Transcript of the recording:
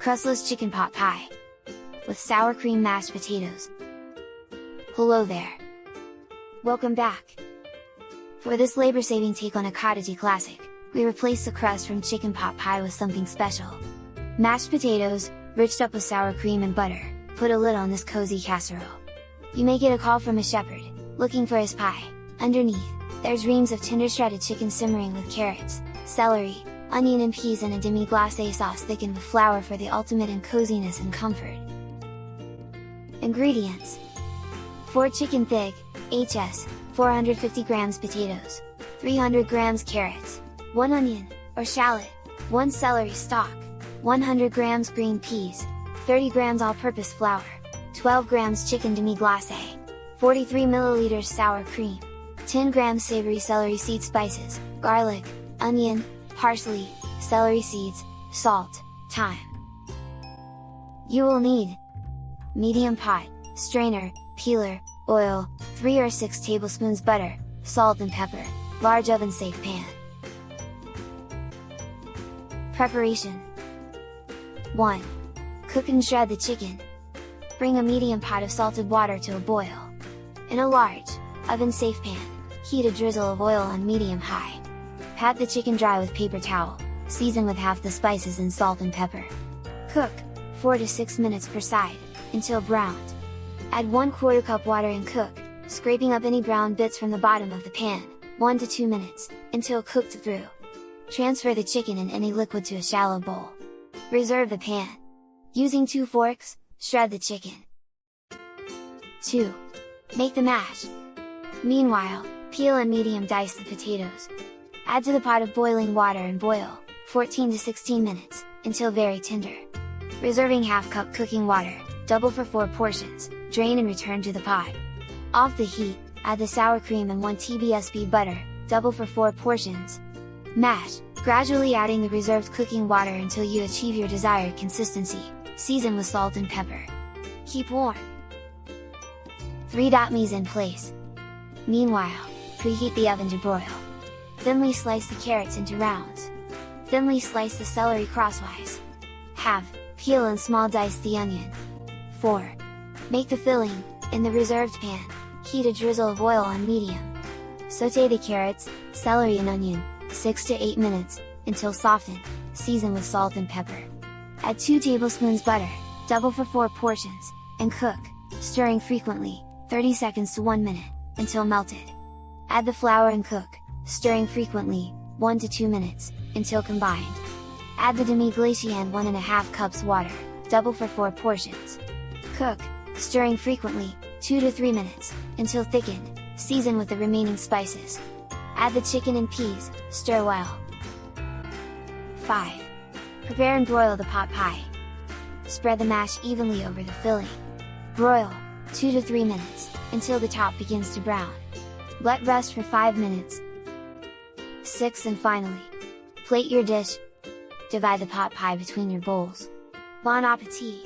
Crustless Chicken Pot Pie with sour cream mashed potatoes. Hello there! Welcome back! For this labor-saving take on a cottagey classic, we replace the crust from chicken pot pie with something special. Mashed potatoes, riched up with sour cream and butter, put a lid on this cozy casserole. You may get a call from a shepherd, looking for his pie. Underneath, there's reams of tender shredded chicken simmering with carrots, celery, onion and peas, and a demi-glace sauce thickened with flour for the ultimate in coziness and comfort. Ingredients: 4 chicken thick, HS, 450 grams potatoes, 300 grams carrots, 1 onion, or shallot, 1 celery stalk, 100 grams green peas, 30 grams all-purpose flour, 12 grams chicken demi-glace, 43 milliliters sour cream, 10 grams savory celery seed spices, garlic, onion, parsley, celery seeds, salt, thyme. You will need medium pot, strainer, peeler, oil, 3 or 6 tablespoons butter, salt and pepper, large oven-safe pan. Preparation: 1. Cook and shred the chicken. Bring a medium pot of salted water to a boil. In a large, oven-safe pan, heat a drizzle of oil on medium-high. Pat the chicken dry with paper towel, season with half the spices and salt and pepper. Cook 4 to 6 minutes per side, until browned. Add 1/4 cup water and cook, scraping up any brown bits from the bottom of the pan, 1 to 2 minutes, until cooked through. Transfer the chicken and any liquid to a shallow bowl. Reserve the pan. Using 2 forks, shred the chicken. 2. Make the mash. Meanwhile, peel and medium dice the potatoes. Add to the pot of boiling water and boil, 14 to 16 minutes, until very tender. Reserving half cup cooking water, double for 4 portions, drain and return to the pot. Off the heat, add the sour cream and 1 tablespoon butter, double for 4 portions. Mash, gradually adding the reserved cooking water until you achieve your desired consistency, season with salt and pepper. Keep warm. 3. Mise in place. Meanwhile, preheat the oven to broil. Thinly slice the carrots into rounds. Thinly slice the celery crosswise. Halve, peel and small dice the onion. 4. Make the filling. In the reserved pan, heat a drizzle of oil on medium. Sauté the carrots, celery and onion, 6 to 8 minutes, until softened, season with salt and pepper. Add 2 tablespoons butter, double for 4 portions, and cook, stirring frequently, 30 seconds to 1 minute, until melted. Add the flour and cook, stirring frequently, 1 to 2 minutes, until combined. Add the demi-glace and 1½ cups water, double for 4 portions. Cook, stirring frequently, 2 to 3 minutes, until thickened, season with the remaining spices. Add the chicken and peas, stir well. 5. Prepare and broil the pot pie. Spread the mash evenly over the filling. Broil, 2 to 3 minutes, until the top begins to brown. Let rest for 5 minutes. 6. And finally, plate your dish. Divide the pot pie between your bowls. Bon appetit!